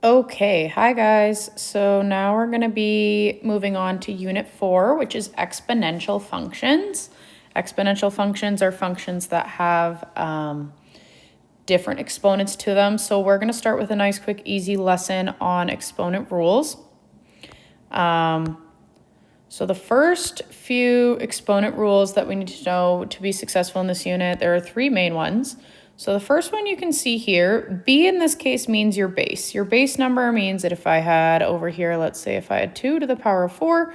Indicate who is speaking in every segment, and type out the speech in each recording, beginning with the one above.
Speaker 1: Okay, hi guys. So now we're going to be moving on to Unit 4, which is exponential functions. Exponential functions are functions that have different exponents to them. So we're going to start with a nice, quick, easy lesson on exponent rules. So the first few exponent rules that we need to know to be successful in this unit, there are three main ones. So the first one you can see here, b in this case means your base. Your base number means that if I had over here, let's say if I had 2 to the power of 4,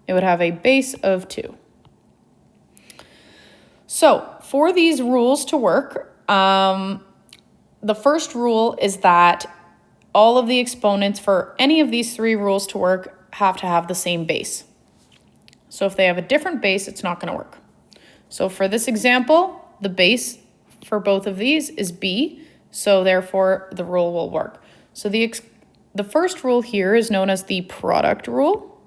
Speaker 1: it would have a base of 2. So for these rules to work, the first rule is that all of the exponents for any of these three rules to work have to have the same base. So if they have a different base, it's not going to work. So for this example, the base for both of these is b, so therefore the rule will work. So the first rule here is known as the product rule.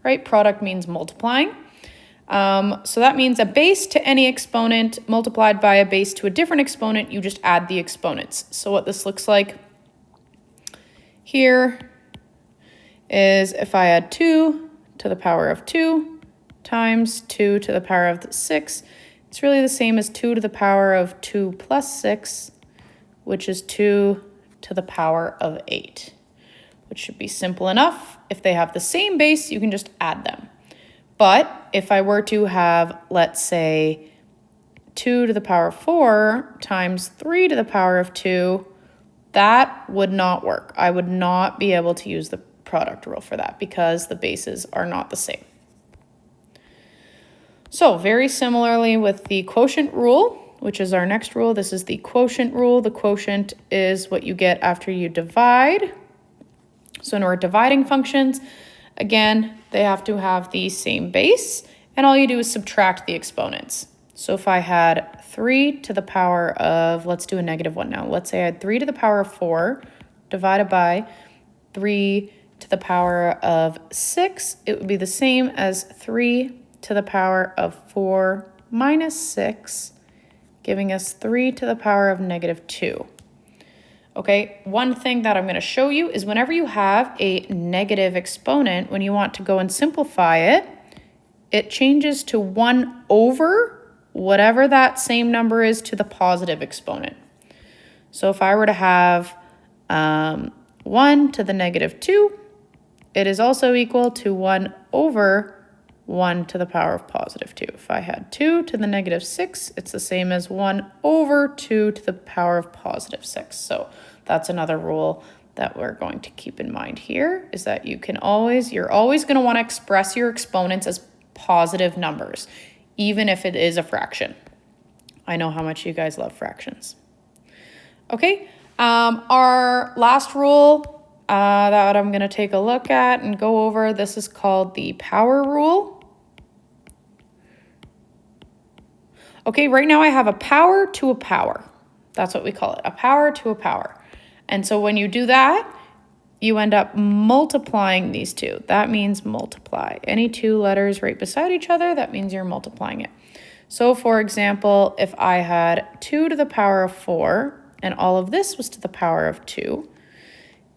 Speaker 1: Right? Product means multiplying. So that means a base to any exponent multiplied by a base to a different exponent, you just add the exponents. So what this looks like here is if I add 2 to the power of 2 times 2 to the power of 6, it's really the same as 2 to the power of 2 plus 6, which is 2 to the power of 8, which should be simple enough. If they have the same base, you can just add them. But if I were to have, let's say, 2 to the power of 4 times 3 to the power of 2, that would not work. I would not be able to use the product rule for that because the bases are not the same. So very similarly with the quotient rule, which is our next rule, this is the quotient rule. The quotient is what you get after you divide. So when we're dividing functions, again, they have to have the same base, and all you do is subtract the exponents. So if I had 3 to the power of, let's do a -1 now. Let's say I had 3 to the power of 4 divided by 3 to the power of 6, it would be the same as 3 to the power of 4 minus 6, giving us 3 to the power of -2. Okay, one thing that I'm going to show you is whenever you have a negative exponent, when you want to go and simplify it, it changes to 1 over whatever that same number is to the positive exponent. So if I were to have 1 to the -2, it is also equal to 1 over 1 to the power of +2. If I had 2 to the -6, it's the same as 1 over 2 to the power of +6. So that's another rule that we're going to keep in mind here, is that you're always going to want to express your exponents as positive numbers, even if it is a fraction. I know how much you guys love fractions. Okay, our last rule that I'm going to take a look at and go over, this is called the power rule. Okay, right now I have a power to a power. That's what we call it, a power to a power. And so when you do that, you end up multiplying these two. That means multiply. Any two letters right beside each other, that means you're multiplying it. So for example, if I had 2 to the power of 4 and all of this was to the power of 2,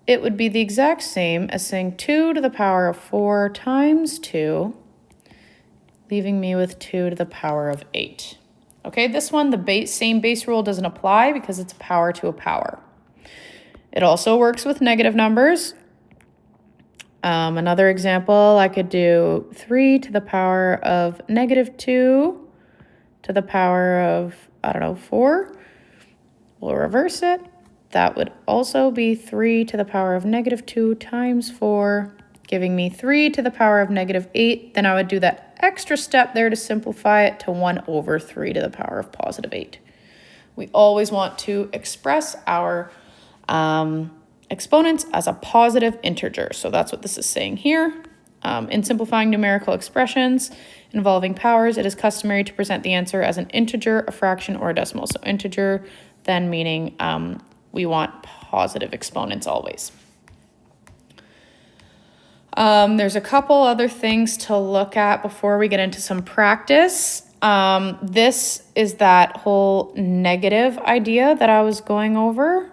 Speaker 1: it would be the exact same as saying 2 to the power of 4 times 2, leaving me with 2 to the power of 8. Okay, this one, the same base rule doesn't apply because it's a power to a power. It also works with negative numbers. Another example, I could do 3 to the power of -2 to the power of, 4. We'll reverse it. That would also be 3 to the power of -2 times 4, giving me 3 to the power of -8. Then I would do that extra step there to simplify it to 1 over 3 to the power of +8. We always want to express our exponents as a positive integer. So that's what this is saying here. In simplifying numerical expressions involving powers, it is customary to present the answer as an integer, a fraction, or a decimal. So integer then meaning we want positive exponents always. There's a couple other things to look at before we get into some practice. This is that whole negative idea that I was going over.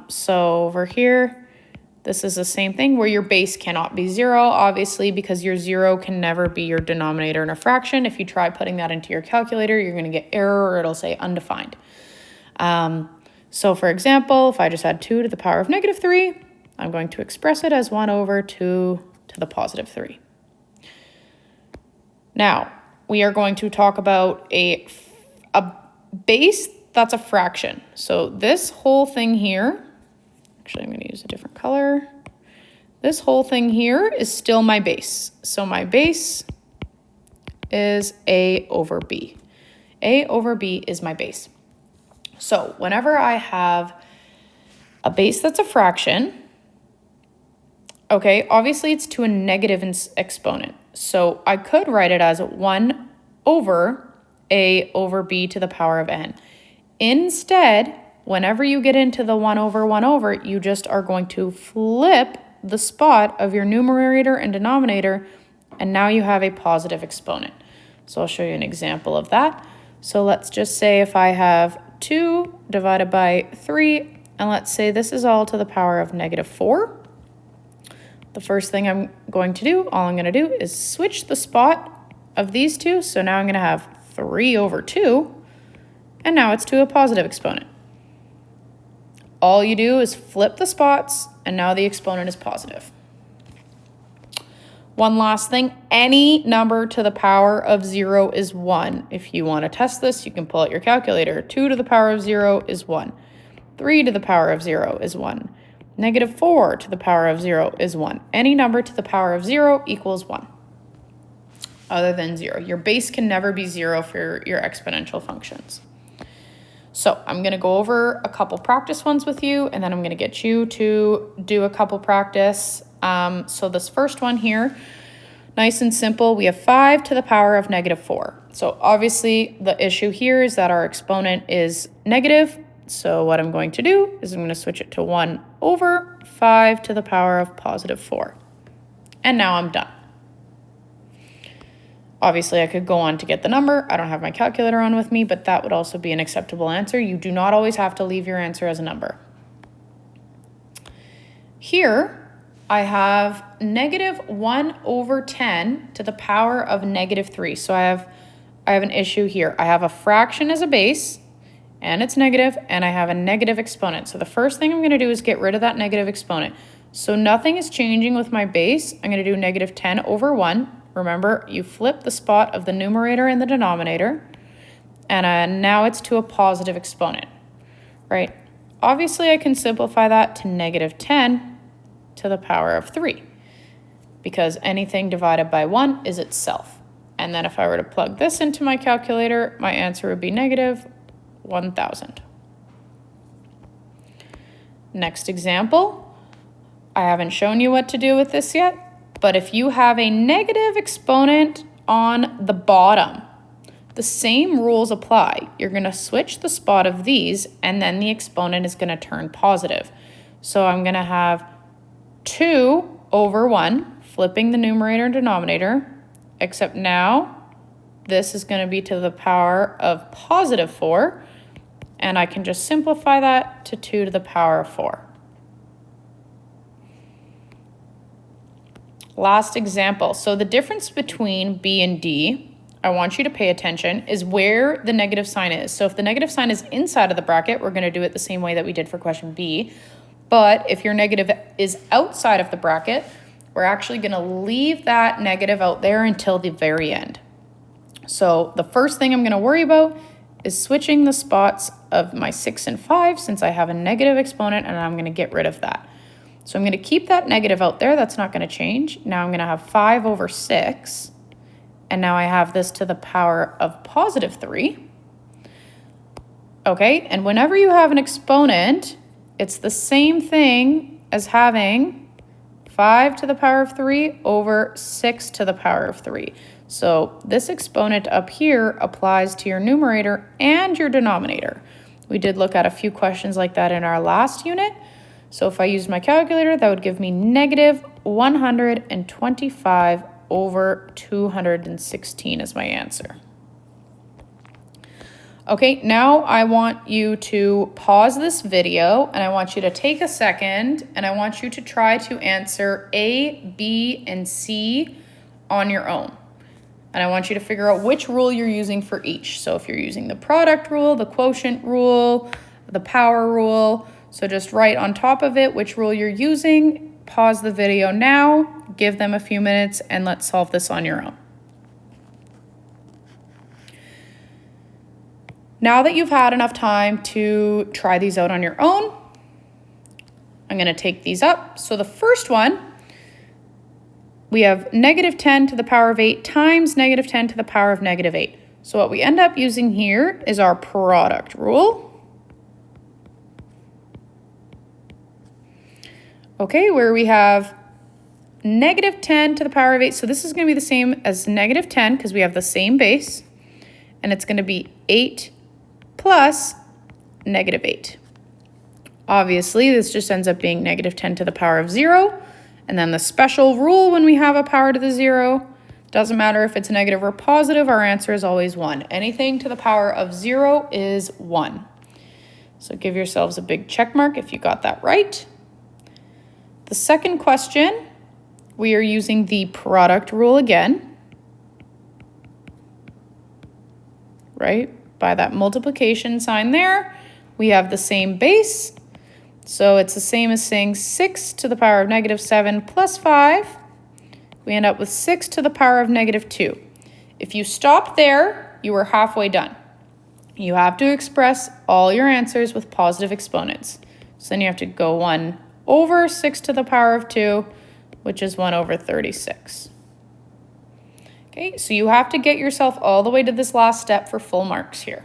Speaker 1: So over here, this is the same thing where your base cannot be 0, obviously, because your 0 can never be your denominator in a fraction. If you try putting that into your calculator, you're going to get error, or it'll say undefined. So for example, if I just had 2 to the power of negative 3, I'm going to express it as 1 over 2 to the positive 3. Now, we are going to talk about a base that's a fraction. So this whole thing here, actually I'm going to use a different color. This whole thing here is still my base. So my base is A over B. A over B is my base. So whenever I have a base that's a fraction, okay, obviously it's to a negative exponent. So I could write it as 1 over A over B to the power of n. Instead, whenever you get into the 1 over, you just are going to flip the spot of your numerator and denominator, and now you have a positive exponent. So I'll show you an example of that. So let's just say if I have 2 divided by 3, and let's say this is all to the power of negative 4. The first thing I'm going to do, all I'm going to do is switch the spot of these two. So now I'm going to have 3 over 2, and now it's to a positive exponent. All you do is flip the spots, and now the exponent is positive. One last thing, any number to the power of 0 is 1. If you want to test this, you can pull out your calculator. 2 to the power of 0 is 1. 3 to the power of 0 is 1. Negative 4 to the power of 0 is 1. Any number to the power of 0 equals 1, other than 0. Your base can never be 0 for your exponential functions. So I'm going to go over a couple practice ones with you, and then I'm going to get you to do a couple practice. So this first one here, nice and simple. We have 5 to the power of negative 4. So obviously the issue here is that our exponent is negative. So what I'm going to do is I'm going to switch it to 1 over 5 to the power of positive 4. And now I'm done. Obviously, I could go on to get the number. I don't have my calculator on with me, but that would also be an acceptable answer. You do not always have to leave your answer as a number. Here, I have negative 1 over 10 to the power of negative 3. So I have an issue here. I have a fraction as a base, and it's negative, and I have a negative exponent. So the first thing I'm going to do is get rid of that negative exponent. So nothing is changing with my base. I'm going to do negative 10 over 1. Remember, you flip the spot of the numerator and the denominator, and now it's to a positive exponent, right? Obviously, I can simplify that to negative 10 to the power of 3, because anything divided by 1 is itself. And then if I were to plug this into my calculator, my answer would be negative 1,000. Next example, I haven't shown you what to do with this yet, but if you have a negative exponent on the bottom, the same rules apply. You're going to switch the spot of these, and then the exponent is going to turn positive. So I'm going to have 2 over 1, flipping the numerator and denominator, except now this is going to be to the power of positive 4, and I can just simplify that to 2 to the power of 4. Last example. So the difference between B and D, I want you to pay attention, is where the negative sign is. So if the negative sign is inside of the bracket, we're going to do it the same way that we did for question B. But if your negative is outside of the bracket, we're actually going to leave that negative out there until the very end. So the first thing I'm going to worry about is switching the spots of my 6 and 5, since I have a negative exponent, and I'm going to get rid of that. So I'm going to keep that negative out there. That's not going to change. Now I'm going to have 5 over 6. And now I have this to the power of positive 3. Okay, and whenever you have an exponent, it's the same thing as having 5 to the power of 3 over 6 to the power of 3. So this exponent up here applies to your numerator and your denominator. We did look at a few questions like that in our last unit. So if I use my calculator, that would give me negative 125 over 216 as my answer. Okay, now I want you to pause this video and I want you to take a second and I want you to try to answer A, B, and C on your own. And I want you to figure out which rule you're using for each. So if you're using the product rule, the quotient rule, the power rule, so just write on top of it which rule you're using, pause the video now, give them a few minutes, and let's solve this on your own. Now that you've had enough time to try these out on your own, I'm going to take these up. So the first one, we have negative 10 to the power of 8 times negative 10 to the power of negative 8. So what we end up using here is our product rule. Okay, where we have negative 10 to the power of 8. So this is going to be the same as negative 10 because we have the same base. And it's going to be 8 plus negative 8. Obviously, this just ends up being negative 10 to the power of 0. And then the special rule when we have a power to the 0, doesn't matter if it's negative or positive, our answer is always 1. Anything to the power of 0 is 1. So give yourselves a big check mark if you got that right. The second question, we are using the product rule again, right? By that multiplication sign there, we have the same base. So it's the same as saying 6 to the power of negative 7 plus 5. We end up with 6 to the power of negative 2. If you stop there, you are halfway done. You have to express all your answers with positive exponents. So then you have to go 1 over 6 to the power of 2, which is 1 over 36. Okay, so you have to get yourself all the way to this last step for full marks here.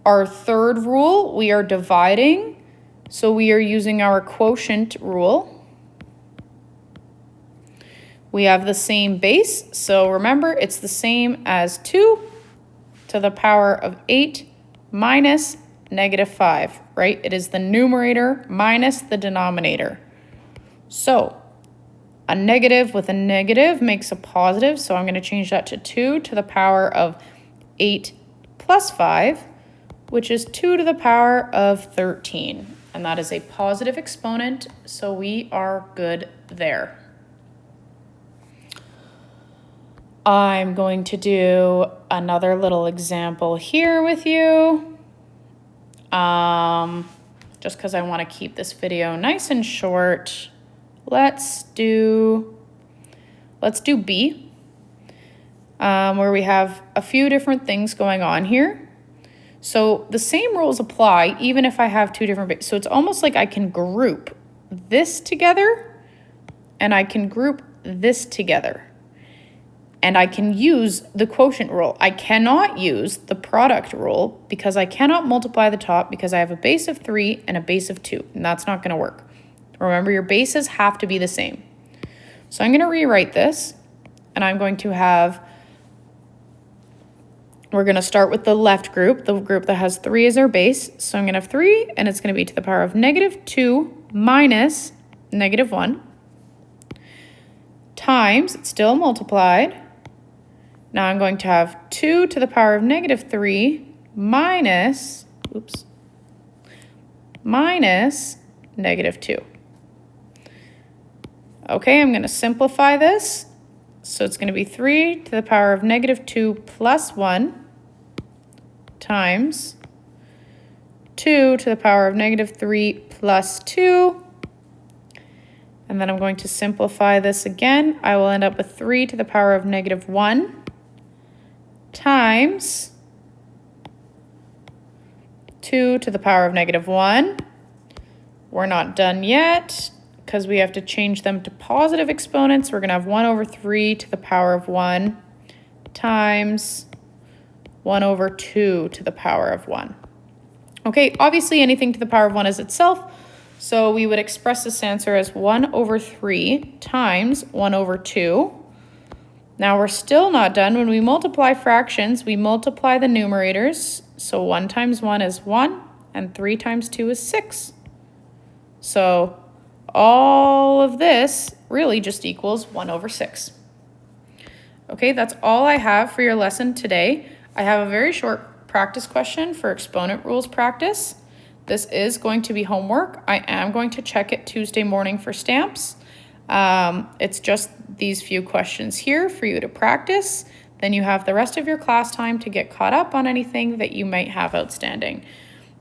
Speaker 1: Our third rule, we are dividing, so we are using our quotient rule. We have the same base, so remember it's the same as 2 to the power of 8 minus negative 5, right? It is the numerator minus the denominator. So a negative with a negative makes a positive, so I'm going to change that to 2 to the power of 8 plus 5, which is 2 to the power of 13. And that is a positive exponent, so we are good there. I'm going to do another little example here with you, just because I want to keep this video nice and short. Let's do B, where we have a few different things going on here. So the same rules apply even if I have two different bases. So it's almost like I can group this together and I can group this together. And I can use the quotient rule. I cannot use the product rule because I cannot multiply the top because I have a base of 3 and a base of 2, and that's not going to work. Remember, your bases have to be the same. So I'm going to rewrite this, and I'm going to have, we're going to start with the left group, the group that has 3 as our base. So I'm going to have 3, and it's going to be to the power of negative 2 minus negative 1 times, it's still multiplied. Now I'm going to have 2 to the power of negative 3 minus negative 2. Okay, I'm going to simplify this. So it's going to be 3 to the power of negative 2 plus 1 times 2 to the power of negative 3 plus 2. And then I'm going to simplify this again. I will end up with 3 to the power of negative 1 times 2 to the power of negative 1. We're not done yet because we have to change them to positive exponents. We're going to have 1 over 3 to the power of 1 times 1 over 2 to the power of 1. Okay, obviously anything to the power of 1 is itself. So we would express this answer as 1 over 3 times 1 over 2. Now we're still not done. When we multiply fractions, we multiply the numerators. So 1 times 1 is 1, and 3 times 2 is 6. So all of this really just equals 1 over 6. Okay, that's all I have for your lesson today. I have a very short practice question for exponent rules practice. This is going to be homework. I am going to check it Tuesday morning for stamps. It's just these few questions here for you to practice. Then you have the rest of your class time to get caught up on anything that you might have outstanding.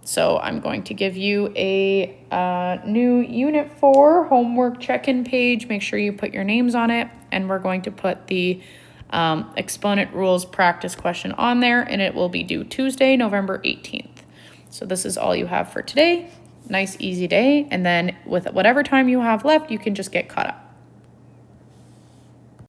Speaker 1: So I'm going to give you a new Unit 4 homework check-in page. Make sure you put your names on it, and we're going to put the exponent rules practice question on there, and it will be due Tuesday, November 18th. So this is all you have for today. Nice, easy day, and then with whatever time you have left, you can just get caught up.